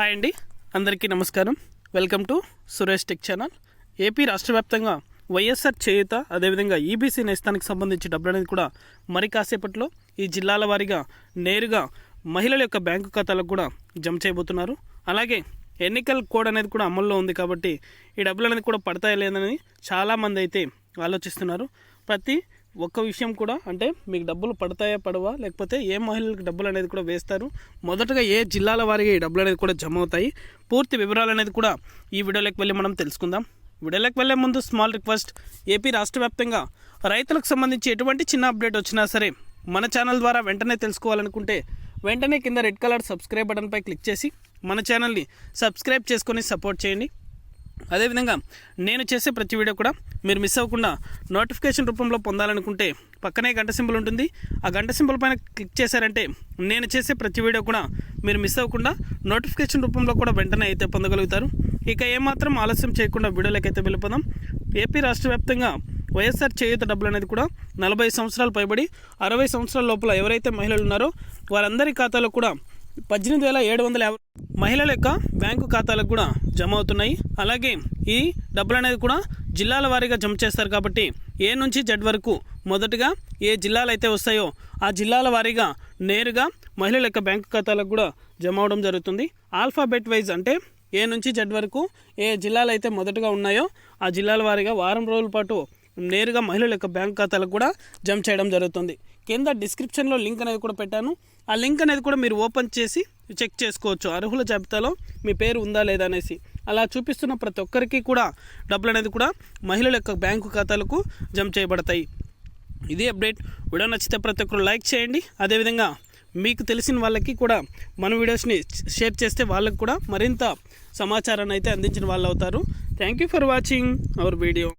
Hi అండి, అందరికీ నమస్కారం. Welcome to Suresh tech channel. AP రాష్ట్ర వ్యాప్తంగా వైఎస్ఆర్ చేయూత అదేవిధంగా ఈబీసీ నేస్తానికి సంబంధించి డబ్బులు అనేది కూడా మరి కాసేపట్లో ఈ జిల్లాల వారీగా నేరుగా మహిళల యొక్క బ్యాంకు ఖాతాలకు కూడా జమ చేయబోతున్నారు. అలాగే ఎన్నికల కోడ్ అనేది కూడా అమల్లో ఉంది కాబట్టి ఈ డబ్బులు అనేది కూడా పడతాయా లేదని చాలామంది అయితే ఆలోచిస్తున్నారు. ప్రతి ఒక్క విషయం కూడా అంటే మీకు డబ్బులు పడతాయా పడవా, లేకపోతే ఏ మహిళలకు డబ్బులు అనేది కూడా వేస్తారు, మొదటగా ఏ జిల్లాల వారిగా ఈ డబ్బులు అనేది కూడా జమ అవుతాయి, పూర్తి వివరాలు అనేది కూడా ఈ వీడియోలోకి వెళ్ళి మనం తెలుసుకుందాం. వీడియోలోకి వెళ్ళే ముందు స్మాల్ రిక్వెస్ట్, ఏపీ రాష్ట్ర వ్యాప్తంగా రైతులకు సంబంధించి ఎటువంటి చిన్న అప్డేట్ వచ్చినా సరే మన ఛానల్ ద్వారా వెంటనే తెలుసుకోవాలనుకుంటే వెంటనే కింద రెడ్ కలర్ సబ్స్క్రైబ్ బటన్పై క్లిక్ చేసి మన ఛానల్ని సబ్స్క్రైబ్ చేసుకొని సపోర్ట్ చేయండి. అదేవిధంగా నేను చేసే ప్రతి వీడియో కూడా మీరు మిస్ అవ్వకుండా నోటిఫికేషన్ రూపంలో పొందాలనుకుంటే పక్కనే గంట సింబల్ ఉంటుంది. ఆ గంట సింబల్ పైన క్లిక్ చేశారంటే నేను చేసే ప్రతి వీడియో కూడా మీరు మిస్ అవ్వకుండా నోటిఫికేషన్ రూపంలో కూడా వెంటనే అయితే పొందగలుగుతారు. ఇక ఏమాత్రం ఆలస్యం చేయకుండా వీడియోలోకి అయితే వెళ్ళిపోదాం. ఏపీ రాష్ట్ర వ్యాప్తంగా వైఎస్ఆర్ చేయూత డబ్బులు అనేది కూడా 40 సంవత్సరాలు పైబడి 60 సంవత్సరాల లోపల ఎవరైతే మహిళలు ఉన్నారో వారందరి ఖాతాలో కూడా 18,750 మహిళల యొక్క బ్యాంకు ఖాతాలకు కూడా జమ అవుతున్నాయి. అలాగే ఈ డబ్బులు అనేది కూడా జిల్లాల వారీగా జమ చేస్తారు కాబట్టి ఏ నుంచి జెడ్ వరకు మొదటగా ఏ జిల్లాలు అయితే వస్తాయో ఆ జిల్లాల వారీగా నేరుగా మహిళల యొక్క బ్యాంకు ఖాతాలకు కూడా జమ అవడం జరుగుతుంది. ఆల్ఫాబెట్ వైజ్ అంటే ఏ నుంచి జెడ్ వరకు ఏ జిల్లాలు అయితే మొదటగా ఉన్నాయో ఆ జిల్లాల వారీగా వారం రోజుల పాటు నేరుగా మహిళల యొక్క బ్యాంక్ ఖాతాలకు కూడా జమ చేయడం జరుగుతుంది. కింద డిస్క్రిప్షన్లో లింక్ అనేది కూడా పెట్టాను. ఆ లింక్ అనేది కూడా మీరు ఓపెన్ చేసి చెక్ చేసుకోవచ్చు, అర్హుల జాబితాలో మీ పేరు ఉందా లేదా అనేసి. అలా చూపిస్తున్న ప్రతి ఒక్కరికి కూడా డబ్బులు అనేది కూడా మహిళల యొక్క బ్యాంకు ఖాతాలకు జమ చేయబడతాయి. ఇది అప్డేట్. వీడియో నచ్చితే ప్రతి ఒక్కరు లైక్ చేయండి. అదేవిధంగా మీకు తెలిసిన వాళ్ళకి కూడా మన వీడియోస్ని షేర్ చేస్తే వాళ్ళకి కూడా మరింత సమాచారాన్ని అయితే అందించిన వాళ్ళు అవుతారు. Thank you for watching our video.